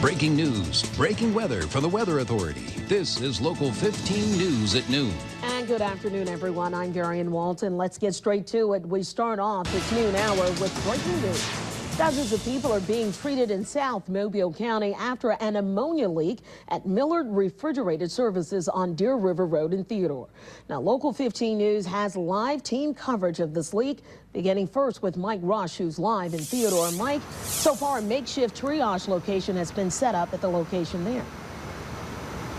Breaking news, breaking weather from the Weather Authority. This is Local 15 News at noon. And good afternoon, everyone. I'm Varion Walton. Let's get straight to it. We start off this noon hour with breaking news. Dozens of people are being treated in South Mobile County after an ammonia leak at Millard Refrigerated Services on Deer River Road in Theodore. Now, Local 15 News has live team coverage of this leak, beginning first with Mike Rush, who's live in Theodore. Mike, so far a makeshift triage location has been set up at the location there.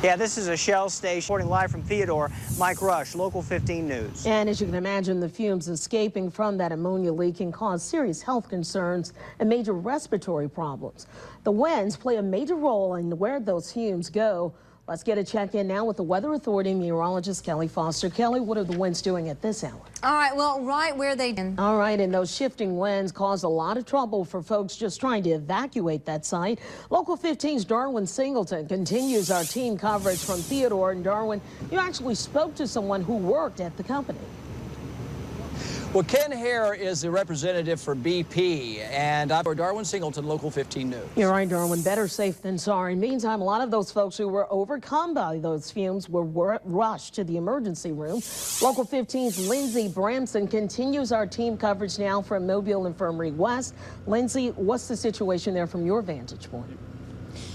Yeah, this is a Shell station. Reporting live from Theodore, Mike Rush, Local 15 News. And as you can imagine, the fumes escaping from that ammonia leak can cause serious health concerns and major respiratory problems. The winds play a major role in where those fumes go. Let's get a check-in now with the Weather Authority meteorologist Kelly Foster. Kelly, what are the winds doing at this hour? All right, well, right where they... All right, and those shifting winds cause a lot of trouble for folks just trying to evacuate that site. Local 15's Darwin Singleton continues our team coverage from Theodore. And Darwin, you actually spoke to someone who worked at the company. Well, Ken Hare is the representative for BP, and I'm for Darwin Singleton, Local 15 News. You're right, Darwin. Better safe than sorry. Meantime, a lot of those folks who were overcome by those fumes were rushed to the emergency room. Local 15's Lindsay Bramson continues our team coverage now from Mobile Infirmary West. Lindsay, what's the situation there from your vantage point?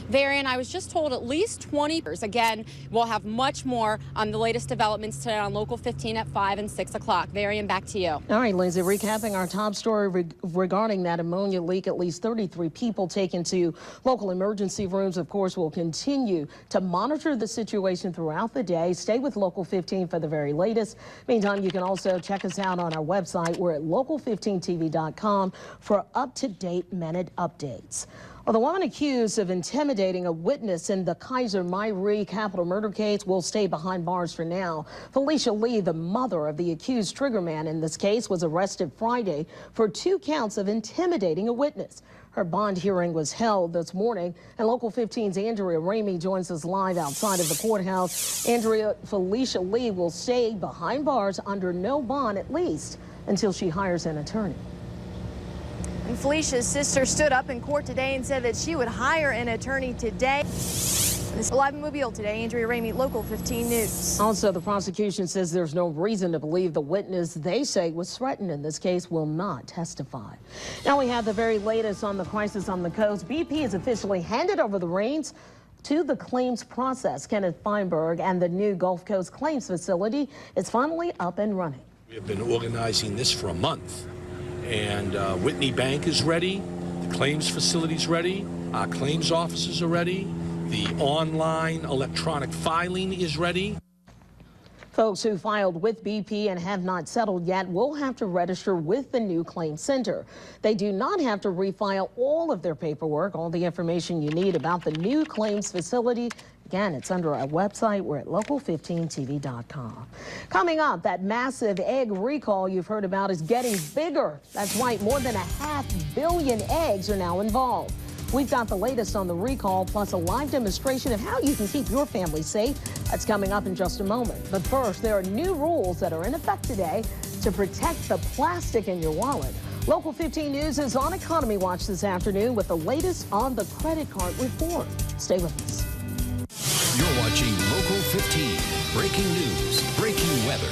Varian, I was just told at least 20. Again, we'll have much more on the latest developments today on Local 15 at 5 and 6 o'clock. Varian, back to you. All right, Lindsay, recapping our top story regarding that ammonia leak. At least 33 people taken to local emergency rooms. Of course, we'll continue to monitor the situation throughout the day. Stay with Local 15 for the very latest. Meantime, you can also check us out on our website. We're at local15tv.com for up-to-date minute updates. Well, the woman accused of intimidating a witness in the Kaiser Myrie capital murder case will stay behind bars for now. Felicia Lee, the mother of the accused triggerman in this case, was arrested Friday for 2 counts of intimidating a witness. Her bond hearing was held this morning, and Local 15's Andrea Ramey joins us live outside of the courthouse. Andrea, Felicia Lee will stay behind bars under no bond, at least until she hires an attorney. And Felicia's sister stood up in court today and said that she would hire an attorney today. This is live in Mobile today. Andrea Ramey, Local 15 News. Also, the prosecution says there's no reason to believe the witness they say was threatened in this case will not testify. Now we have the very latest on the crisis on the coast. BP has officially handed over the reins to the claims process. Kenneth Feinberg and the new Gulf Coast Claims Facility is finally up and running. We have been organizing this for a month. And Whitney Bank is ready, the claims facility's ready, our claims offices are ready, the online electronic filing is ready. Folks who filed with BP and have not settled yet will have to register with the new claim center. They do not have to refile all of their paperwork. All the information you need about the new claims facility, again, it's under our website. We're at local15tv.com. Coming up, that massive egg recall you've heard about is getting bigger. That's right, more than 500 million eggs are now involved. We've got the latest on the recall, plus a live demonstration of how you can keep your family safe. That's coming up in just a moment. But first, there are new rules that are in effect today to protect the plastic in your wallet. Local 15 News is on Economy Watch this afternoon with the latest on the credit card reform. Stay with us. You're watching Local 15. Breaking news, breaking weather.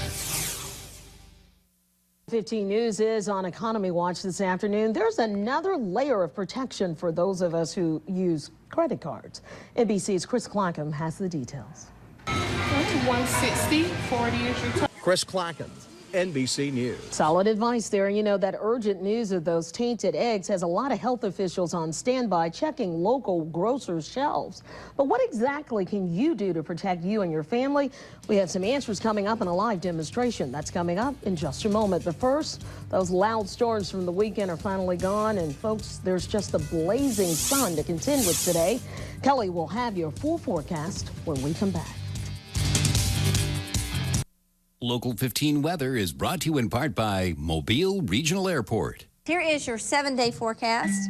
15 News is on Economy Watch this afternoon. There's another layer of protection for those of us who use credit cards. NBC's Chris Clackham has the details. 160, 40 is your total. Chris Clackham, NBC News. Solid advice there. You know, that urgent news of those tainted eggs has a lot of health officials on standby checking local grocers' shelves. But what exactly can you do to protect you and your family? We have some answers coming up in a live demonstration. That's coming up in just a moment. But first, those loud storms from the weekend are finally gone. And folks, there's just the blazing sun to contend with today. Kelly will have your full forecast when we come back. Local 15 weather is brought to you in part by Mobile Regional Airport. Here is your 7-day forecast.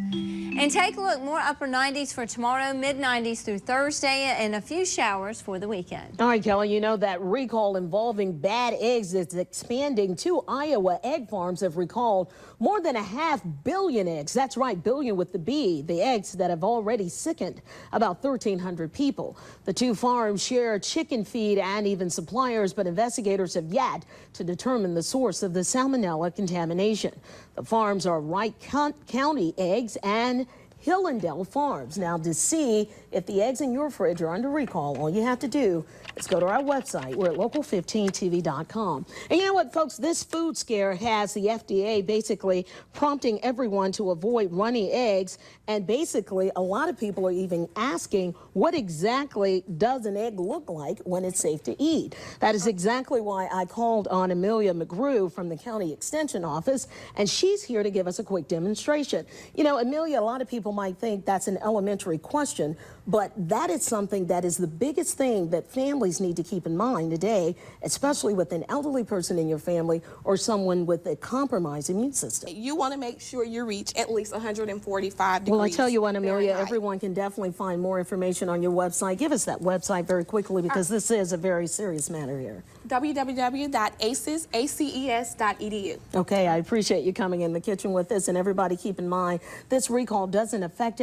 And take a look, more upper 90s for tomorrow, mid 90s through Thursday, and a few showers for the weekend. All right, Kelly, you know that recall involving bad eggs is expanding. 2 Iowa egg farms have recalled more than 500 million eggs. That's right, billion with the B. The eggs that have already sickened about 1,300 people. The 2 farms share chicken feed and even suppliers, but investigators have yet to determine the source of the salmonella contamination. The farms are Wright County Eggs and Hillendale Farms. Now, to see if the eggs in your fridge are under recall, all you have to do is go to our website. We're at local15tv.com. And you know what, folks? This food scare has the FDA basically prompting everyone to avoid runny eggs. And basically, a lot of people are even asking, what exactly does an egg look like when it's safe to eat? That is exactly why I called on Amelia McGrew from the County Extension Office, and she's here to give us a quick demonstration. You know, Amelia, a lot of people might think that's an elementary question, but that is something that is the biggest thing that families need to keep in mind today, especially with an elderly person in your family or someone with a compromised immune system. You want to make sure you reach at least 145 degrees. Well, I tell you what, Amelia, Fahrenheit. everyone can definitely find more information on your website. Give us that website very quickly, because this is a very serious matter here. www.aces.edu. Okay, I appreciate you coming in the kitchen with us, and everybody keep in mind this recall doesn't affect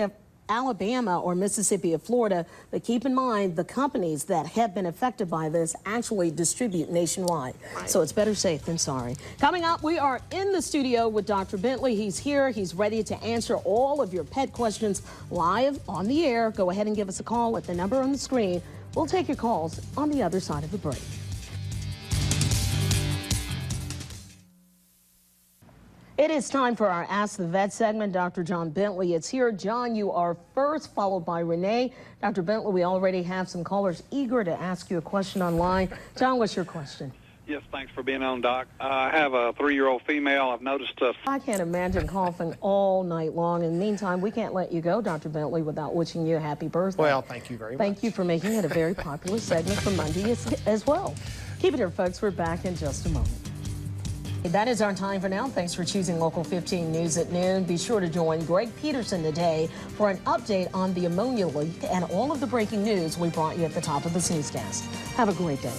Alabama or Mississippi or Florida, but keep in mind the companies that have been affected by this actually distribute nationwide. Right. So it's better safe than sorry. Coming up, we are in the studio with Dr. Bentley. He's here. He's ready to answer all of your pet questions live on the air. Go ahead and give us a call at the number on the screen. We'll take your calls on the other side of the break. It is time for our Ask the Vet segment. Dr. John Bentley is here. John, you are first, followed by Renee. Dr. Bentley, we already have some callers eager to ask you a question online. John, what's your question? Yes, thanks for being on, Doc. I have a 3-year-old female. I've noticed I can't imagine coughing all night long. In the meantime, we can't let you go, Dr. Bentley, without wishing you a happy birthday. Well, thank you very much. Thank you for making it a very popular segment for Monday as well. Keep it here, folks. We're back in just a moment. That is our time for now. Thanks for choosing Local 15 News at noon. Be sure to join Greg Peterson today for an update on the ammonia leak and all of the breaking news we brought you at the top of this newscast. Have a great day.